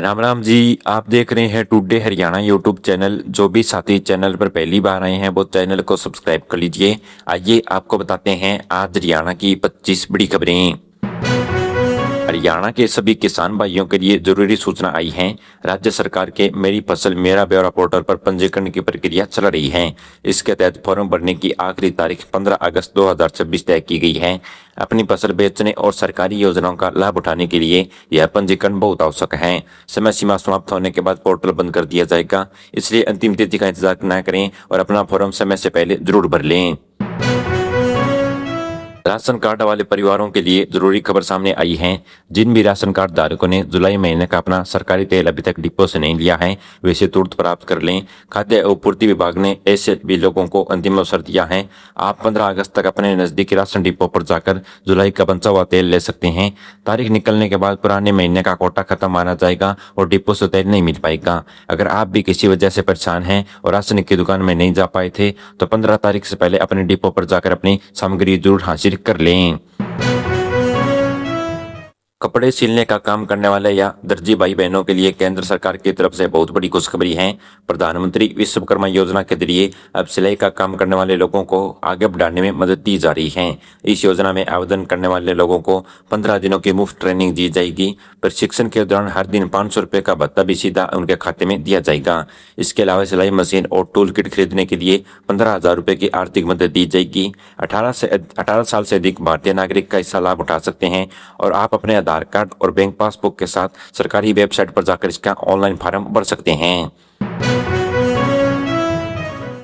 राम राम जी। आप देख रहे हैं टुडे हरियाणा यूट्यूब चैनल। जो भी साथी चैनल पर पहली बार आए हैं वो चैनल को सब्सक्राइब कर लीजिए। आइए आपको बताते हैं आज हरियाणा की 25 बड़ी खबरें। हरियाणा के सभी किसान भाइयों के लिए जरूरी सूचना आई है। राज्य सरकार के मेरी फसल मेरा ब्यौरा पोर्टल पर पंजीकरण की प्रक्रिया चल रही है। इसके तहत फॉर्म भरने की आखिरी तारीख 15 अगस्त 2026 तय की गई है। अपनी फसल बेचने और सरकारी योजनाओं का लाभ उठाने के लिए यह पंजीकरण बहुत आवश्यक है। समय सीमा समाप्त होने के बाद पोर्टल बंद कर दिया जाएगा, इसलिए अंतिम तिथि का इंतजार न करें और अपना फॉर्म समय से पहले जरूर भर लें। राशन कार्ड वाले परिवारों के लिए जरूरी खबर सामने आई है। जिन भी राशन कार्ड धारकों ने जुलाई महीने का अपना सरकारी तेल अभी तक डिपो से नहीं लिया है वे इसे तुरंत प्राप्त कर लें। खाद्य आपूर्ति विभाग ने ऐसे भी लोगों को अंतिम अवसर दिया है। आप 15 अगस्त तक अपने नजदीकी राशन डिपो पर जाकर जुलाई का बचा हुआ तेल ले सकते हैं। तारीख निकलने के बाद पुराने महीने का कोटा खत्म माना जाएगा और डिपो से तेल नहीं मिल पाएगा। अगर आप भी किसी वजह से परेशान हैं और राशन की दुकान में नहीं जा पाए थे तो 15 तारीख से पहले अपने डिपो पर जाकर अपनी सामग्री जरूर हासिल कर लें। कपड़े सिलने का काम करने वाले या दर्जी भाई बहनों के लिए केंद्र सरकार की तरफ से बहुत बड़ी खुशखबरी है। प्रधानमंत्री विश्वकर्मा योजना के जरिए अब सिलाई का काम करने वाले लोगों को आगे बढ़ाने में मदद दी जा रही है। इस योजना में आवेदन करने वाले लोगों को 15 दिनों की मुफ्त ट्रेनिंग दी जाएगी। प्रशिक्षण के दौरान हर दिन 500 रुपये का भत्ता भी सीधा उनके खाते में दिया जाएगा। इसके अलावा सिलाई मशीन और टूल किट खरीदने के लिए 15,000 रुपये की आर्थिक मदद दी जाएगी। 18 साल से अधिक भारतीय नागरिक का इसका लाभ उठा सकते हैं और आप अपने आधार कार्ड और बैंक पासबुक के साथ सरकारी वेबसाइट पर जाकर इसका ऑनलाइन फॉर्म भर सकते हैं।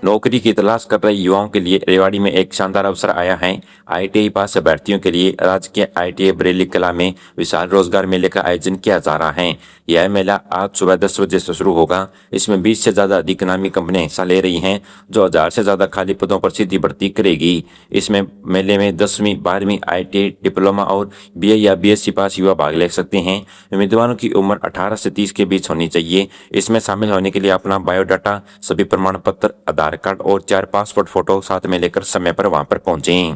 नौकरी की तलाश कर रहे युवाओं के लिए रेवाड़ी में एक शानदार अवसर आया है। आईटीआई पास अभ्यर्थियों के लिए राजकीय आईटीआई बरेली कला में विशाल रोजगार मेले का आयोजन किया जा रहा है। यह मेला आज सुबह 10 बजे से शुरू होगा। इसमें 20 से ज्यादा अधिक नामी कंपनियां हिस्सा ले रही हैं जो 1000 से ज्यादा खाली पदों पर सीधी भर्ती करेगी। इसमें मेले में 10वीं 12वीं आईटीआई डिप्लोमा और बीए या बीएससी पास युवा भाग ले सकते हैं। उम्मीदवारों की उम्र 18 से 30 के बीच होनी चाहिए। इसमें शामिल होने के लिए अपना बायोडाटा, सभी प्रमाण पत्र, आधार कार्ड और 4 पासपोर्ट फोटो साथ में लेकर समय पर वहां पर पहुंचें।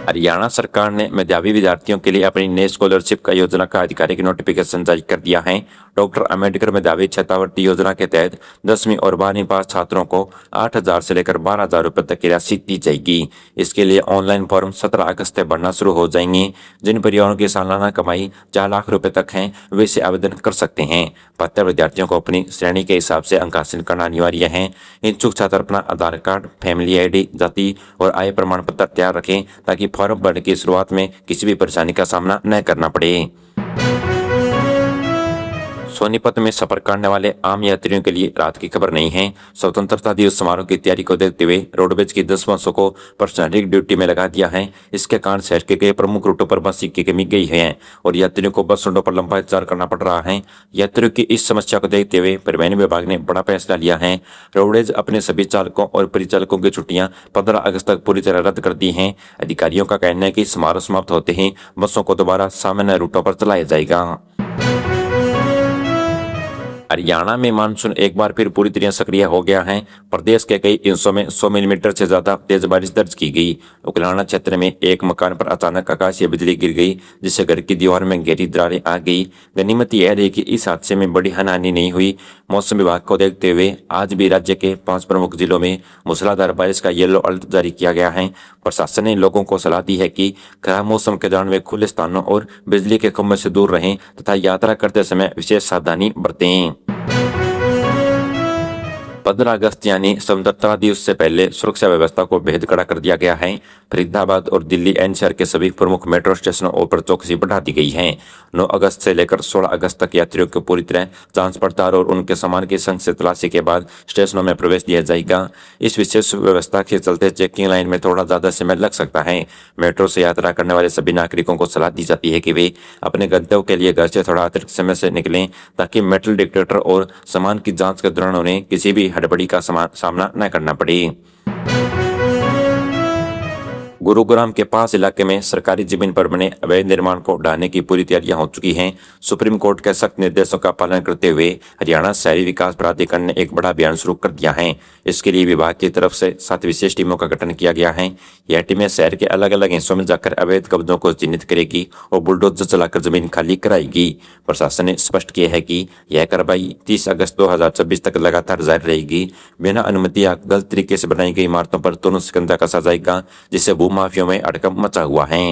हरियाणा सरकार ने मेधावी विद्यार्थियों के लिए अपनी नई स्कॉलरशिप का योजना का आधिकारिक नोटिफिकेशन जारी कर दिया है। डॉक्टर अंबेडकर मेधावी छात्रवृत्ति योजना के तहत 10वीं और 12वीं पास छात्रों को 8,000 से लेकर 12,000 रुपये तक की राशि दी जाएगी। इसके लिए ऑनलाइन फॉर्म 17 अगस्त से भरना शुरू हो जाएंगे। जिन परिवारों की सालाना कमाई 4 लाख रुपए तक है वे इसे आवेदन कर सकते हैं। पात्र विद्यार्थियों को अपनी श्रेणी के हिसाब से अंक हासिल करना अनिवार्य है। इच्छुक छात्र अपना आधार कार्ड, फैमिली आईडी, जाति और आय प्रमाण पत्र तैयार रखें ताकि फॉर्म भरने की शुरुआत में किसी भी परेशानी का सामना न करना पड़े। सोनीपत में सफर करने वाले आम यात्रियों के लिए रात की खबर नहीं है। स्वतंत्रता दिवस समारोह की तैयारी को देखते हुए रोडवेज की 10 बसों को पर्सनल ड्यूटी में लगा दिया है। इसके कारण शहर के कई प्रमुख रूटों पर बस की कमी गई है और यात्रियों को बस अड्डों पर लंबा इंतजार करना पड़ रहा है। यात्रियों की इस समस्या को देखते हुए परिवहन विभाग ने बड़ा फैसला लिया है। रोडवेज अपने सभी चालकों और परिचालकों की छुट्टियां 15 अगस्त तक पूरी तरह रद्द कर दी हैं। अधिकारियों का कहना है कि समारोह समाप्त होते ही बसों को दोबारा सामान्य रूटों पर चलाया जाएगा। हरियाणा में मानसून एक बार फिर पूरी तरह सक्रिय हो गया है। प्रदेश के कई हिस्सों में 100 मिलीमीटर से ज्यादा तेज बारिश दर्ज की गई। उकलाना क्षेत्र में एक मकान पर अचानक आकाशीय बिजली गिर गई जिससे घर की दीवार में गहरी दरारें आ गई। गनीमत यह रही कि इस हादसे में बड़ी हानि नहीं हुई। मौसम विभाग को देखते हुए आज भी राज्य के 5 प्रमुख जिलों में मूसलाधार बारिश का येलो अलर्ट जारी किया गया है। प्रशासन ने लोगों को सलाह दी है कि खराब मौसम के दौरान वे खुले स्थानों और बिजली के खंभों से दूर रहें तथा यात्रा करते समय विशेष सावधानी बरतें। 15 अगस्त यानी स्वतंत्रता दिवस से पहले सुरक्षा व्यवस्था को बेहद कड़ा कर दिया गया है। फरीदाबाद और दिल्ली एनसीआर के सभी प्रमुख मेट्रो स्टेशनों पर चौकसी बढ़ा दी गई है। 9 अगस्त से लेकर 16 अगस्त तक यात्रियों को पूरी तरह जांच पड़ताल और उनके सामान की संग से तलाशी के बाद स्टेशनों में प्रवेश दिया जाएगा। इस विशेष व्यवस्था के चलते चेकिंग लाइन में थोड़ा ज्यादा समय लग सकता है। मेट्रो से यात्रा करने वाले सभी नागरिकों को सलाह दी जाती है कि वे अपने गंतव्य के लिए घर से थोड़ा अतिरिक्त समय से निकलें ताकि मेटल डिटेक्टर और सामान की जांच के दौरान उन्हें किसी भी हड़बड़ी का सामना न करना पड़े। गुरुग्राम के पास इलाके में सरकारी जमीन पर बने अवैध निर्माण को ढाने की पूरी तैयारियां हो चुकी हैं। सुप्रीम कोर्ट के सख्त निर्देशों का पालन करते हुए हरियाणा शहरी विकास प्राधिकरण ने एक बड़ा अभियान शुरू कर दिया है। इसके लिए विभाग की तरफ से 7 विशेष टीमों का गठन किया गया है। यह टीमें शहर के अलग अलग हिस्सों में जाकर अवैध कब्जों को चिन्हित करेगी और बुलडोजर चलाकर जमीन खाली कराएगी। प्रशासन ने स्पष्ट किया है कि यह कार्रवाई 30 अगस्त 2026 तक लगातार जारी रहेगी। बिना अनुमति या गलत तरीके से बनाई गई इमारतों पर तुरंत शिकंजा कसा जाएगा, जिससे भूमाफियों में हड़कंप मचा हुआ है।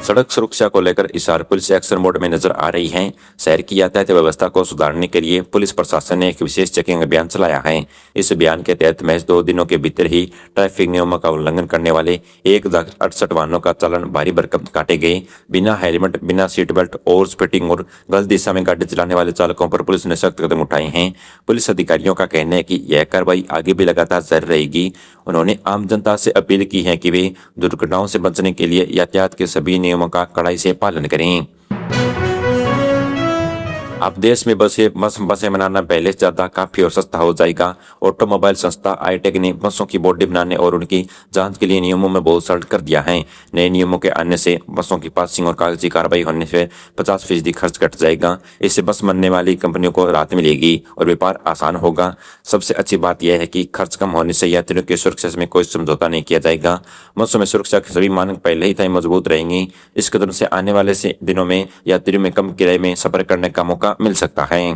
सड़क सुरक्षा को लेकर हिसार पुलिस एक्शन मोड में नजर आ रही है। शहर की यातायात व्यवस्था को सुधारने के लिए पुलिस प्रशासन ने एक विशेष चेकिंग अभियान चलाया है। इस अभियान के तहत महज 2 दिनों के भीतर ही ट्रैफिक नियमों का उल्लंघन करने वाले 1,68 वाहनों का चालान भारी भरकम काटे गए। बिना हेलमेट, बिना सीट बेल्ट, ओवर स्पीडिंग और गलत दिशा में गाड़ी चलाने वाले चालकों पर पुलिस ने सख्त कदम उठाए हैं। पुलिस अधिकारियों का कहना है कि यह कार्रवाई आगे भी लगातार जारी रहेगी। उन्होंने आम जनता से अपील की है कि वे दुर्घटनाओं से बचने के लिए यातायात के सभी नियमों का कड़ाई से पालन करें। अब देश में बसें बनाना पहले से ज्यादा काफी और सस्ता हो जाएगा। ऑटोमोबाइल संस्था आईटेक ने बसों की बॉडी बनाने और उनकी जांच के लिए नियमों में बहुत सरल कर दिया है। नए नियमों के आने से बसों की पासिंग और कागजी कार्रवाई होने से 50% खर्च घट जाएगा। इससे बस बनने वाली कंपनियों को राहत मिलेगी और व्यापार आसान होगा। सबसे अच्छी बात यह है कि खर्च कम होने से यात्रियों की सुरक्षा में कोई समझौता नहीं किया जाएगा। बसों में सुरक्षा के सभी मानक पहले ही तय मजबूत रहेंगे। इस कदम से आने वाले दिनों में यात्रियों में कम किराए में सफर करने का मौका मिल सकता है।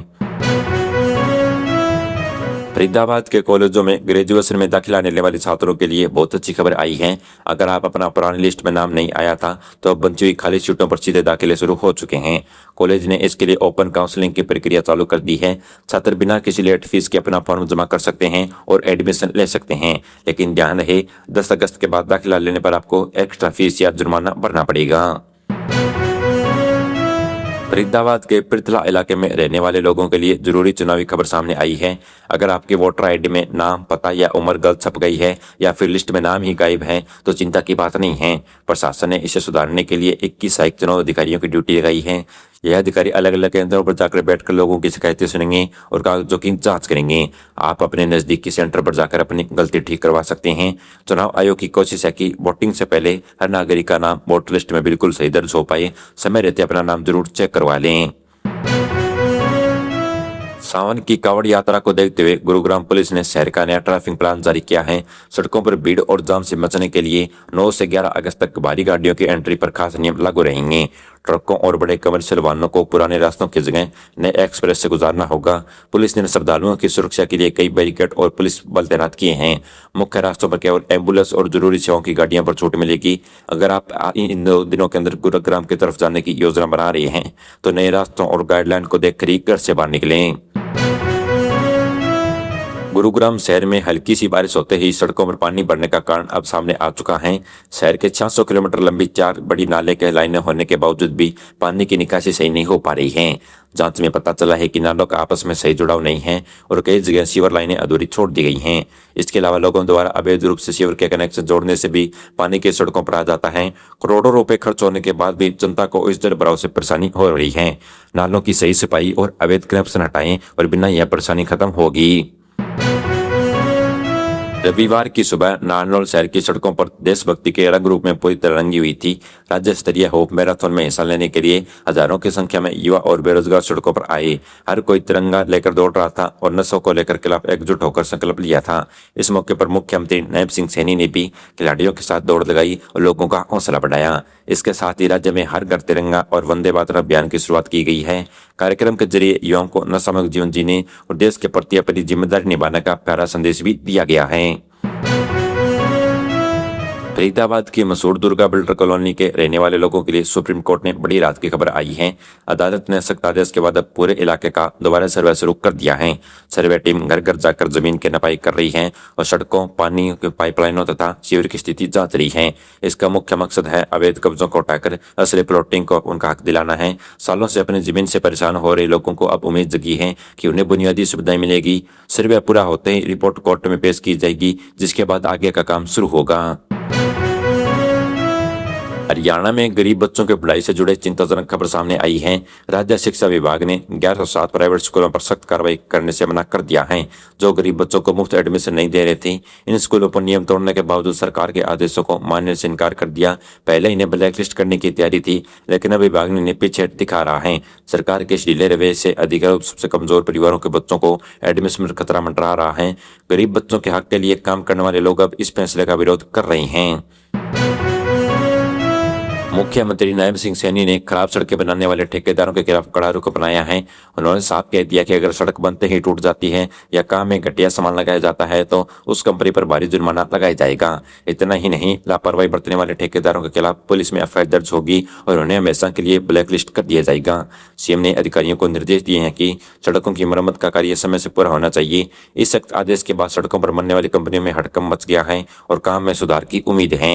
फरीदाबाद के कॉलेजों में ग्रेजुएशन में दाखिला लेने वाले छात्रों के लिए बहुत अच्छी खबर आई है। अगर आप अपना पुरानी लिस्ट में नाम नहीं आया था तो अब बची हुई खाली सीटों पर सीधे दाखिले शुरू हो चुके हैं। कॉलेज ने इसके लिए ओपन काउंसलिंग की प्रक्रिया चालू कर दी है। छात्र बिना किसी लेट फीस के अपना फॉर्म जमा कर सकते हैं और एडमिशन ले सकते हैं, लेकिन ध्यान रहे 10 अगस्त के बाद दाखिला लेने पर आपको एक्स्ट्रा फीस या जुर्माना भरना पड़ेगा। फरीदाबाद के पृथला इलाके में रहने वाले लोगों के लिए जरूरी चुनावी खबर सामने आई है। अगर आपके वोटर आईडी में नाम, पता या उम्र गलत छप गई है या फिर लिस्ट में नाम ही गायब है तो चिंता की बात नहीं है। प्रशासन ने इसे सुधारने के लिए 21 सहायक चुनाव अधिकारियों की ड्यूटी लगाई है। यह अधिकारी अलग अलग केंद्रों पर जाकर बैठकर लोगों की शिकायतें सुनेंगे और कागजों की जांच करेंगे। आप अपने नजदीकी सेंटर पर जाकर अपनी गलती ठीक करवा सकते हैं। चुनाव आयोग की कोशिश है कि वोटिंग से पहले हर नागरिक का नाम वोटर लिस्ट में बिल्कुल सही दर्ज हो पाए। समय रहते अपना नाम जरूर चेक करवा लें। सावन की कावड़ यात्रा को देखते हुए गुरुग्राम पुलिस ने शहर का नया ट्रैफिक प्लान जारी किया है। सड़कों पर भीड़ और जाम से बचने के लिए 9 से 11 अगस्त तक भारी गाड़ियों की एंट्री पर खास नियम लागू रहेंगे। ट्रकों और बड़े कमर्शियल वाहनों को पुराने रास्तों की जगह नए एक्सप्रेस से गुजारना होगा। पुलिस ने श्रद्धालुओं की सुरक्षा के लिए कई बैरिकेड और पुलिस बल तैनात किए हैं। मुख्य रास्तों पर केवल एम्बुलेंस और जरूरी सेवाओं की गाड़ियों पर छूट मिलेगी। अगर आप इन 2 दिनों के अंदर गुरुग्राम की तरफ जाने की योजना बना रहे हैं तो नए रास्तों और गाइडलाइन को देखकर ही घर से बाहर निकलें। गुरुग्राम शहर में हल्की सी बारिश होते ही सड़कों पर पानी बढ़ने का कारण अब सामने आ चुका है। शहर के 600 किलोमीटर लंबी 4 बड़ी नाले के लाइनें होने के बावजूद भी पानी की निकासी सही नहीं हो पा रही है। जांच में पता चला है कि नालों का आपस में सही जुड़ाव नहीं है और कई जगह सीवर लाइनें अधूरी छोड़ दी गई हैं। इसके अलावा लोगों द्वारा अवैध रूप से सीवर के कनेक्शन जोड़ने से भी पानी की सड़कों पर आ जाता है। करोड़ों रुपए खर्च होने के बाद भी जनता को इस जल भराव से परेशानी हो रही है। नालों की सही सफाई और अवैध कनेक्शन हटाएं और बिना यह परेशानी खत्म होगी। रविवार की सुबह नारनौल शहर की सड़कों पर देशभक्ति के रंग रूप में पूरी तरह रंगी हुई थी। राज्य स्तरीय होप मैराथन में हिस्सा लेने के लिए हजारों की संख्या में युवा और बेरोजगार सड़कों पर आए। हर कोई तिरंगा लेकर दौड़ रहा था और नशों को लेकर खिलाफ एकजुट होकर संकल्प लिया था। इस मौके पर मुख्यमंत्री नैब सिंह सैनी ने भी खिलाड़ियों के साथ दौड़ लगाई और लोगों का हौसला बढ़ाया। इसके साथ ही राज्य में हर घर तिरंगा और वंदे मातरम अभियान की शुरुआत की गई है। कार्यक्रम के जरिए युवाओं को नशामुक्त जीवन जीने और देश के प्रति अपनी जिम्मेदारी निभाने का प्यारा संदेश भी दिया गया है। फरीदाबाद की मशहूर दुर्गा बिल्डर कॉलोनी के रहने वाले लोगों के लिए सुप्रीम कोर्ट में बड़ी राहत की खबर आई है। अदालत ने सख्त आदेश के बाद अब पूरे इलाके का दोबारा सर्वे शुरू कर दिया है। सर्वे टीम घर घर जाकर जमीन की नपाई कर रही है और सड़कों, पानी की पाइपलाइनों तथा सीवर की स्थिति जांच रही है। इसका मुख्य मकसद है अवैध कब्जों को हटाकर असली प्लॉटिंग को उनका हक दिलाना है। सालों से अपनी जमीन से परेशान हो रहे लोगों को अब उम्मीद जगी है कि उन्हें बुनियादी सुविधाएं मिलेगी। सर्वे पूरा होते ही रिपोर्ट कोर्ट में पेश की जाएगी, जिसके बाद आगे का काम शुरू होगा। हरियाणा में गरीब बच्चों की पढ़ाई से जुड़े चिंताजनक खबर सामने आई है। राज्य शिक्षा विभाग ने 1107 प्राइवेट स्कूलों पर सख्त कार्रवाई करने से मना कर दिया है, जो गरीब बच्चों को मुफ्त एडमिशन नहीं दे रहे थे। इन स्कूलों पर नियम तोड़ने के बावजूद सरकार के आदेशों को मानने से इनकार कर दिया। पहले इन्हें ब्लैकलिस्ट करने की तैयारी थी, लेकिन अब विभाग ने इन्हें पीछे दिखा रहा है। सरकार के इस ढीले रवैये से अधिकांश सबसे कमजोर परिवारों के बच्चों को एडमिशन में खतरा मंडरा रहा है। गरीब बच्चों के हक के लिए काम करने वाले लोग अब इस फैसले का विरोध कर रहे हैं। मुख्यमंत्री नैब सिंह सैनी ने खराब सड़कें बनाने वाले ठेकेदारों के खिलाफ कड़ा रुख अपनाया है। उन्होंने साफ कह दिया कि अगर सड़क बनते ही टूट जाती है या काम में घटिया सामान लगाया जाता है तो उस कंपनी पर भारी जुर्माना लगाया जाएगा। इतना ही नहीं, लापरवाही बरतने वाले ठेकेदारों के खिलाफ पुलिस में एफआईआर दर्ज होगी और उन्हें हमेशा के लिए ब्लैकलिस्ट कर दिया जाएगा। सीएम ने अधिकारियों को निर्देश दिए हैं कि सड़कों की मरम्मत का कार्य समय से पूरा होना चाहिए। इस सख्त आदेश के बाद सड़कों पर बनने वाली कंपनियों में हड़कंप मच गया है और काम में सुधार की उम्मीद है।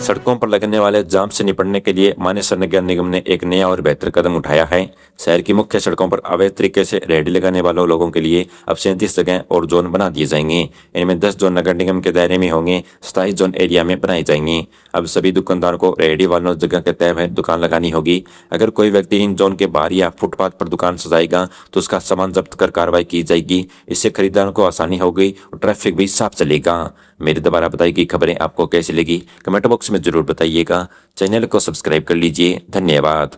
सड़कों पर लगने वाले जाम से निपटने के लिए मानेसर नगर निगम ने एक नया और बेहतर कदम उठाया है। शहर की मुख्य सड़कों पर अवैध तरीके से रेहड़ी लगाने वालों लोगों के लिए अब 37 जगह और जोन बना दिए जाएंगे। इनमें 10 जोन नगर निगम के दायरे में होंगे, 27 जोन एरिया में बनाए जाएंगे। अब सभी दुकानदारों को रेहड़ी वालों जगह के तय में दुकान लगानी होगी। अगर कोई व्यक्ति इन जोन के बाहर या फुटपाथ पर दुकान सजाएगा तो उसका सामान जब्त कर कार्रवाई की जाएगी। इससे खरीदारों को आसानी होगी और ट्रैफिक भी साफ चलेगा। मेरी दोबारा बताई गई खबरें आपको कैसी लगी, कमेंट बॉक्स में जरूर बताइएगा। चैनल को सब्सक्राइब कर लीजिए। धन्यवाद।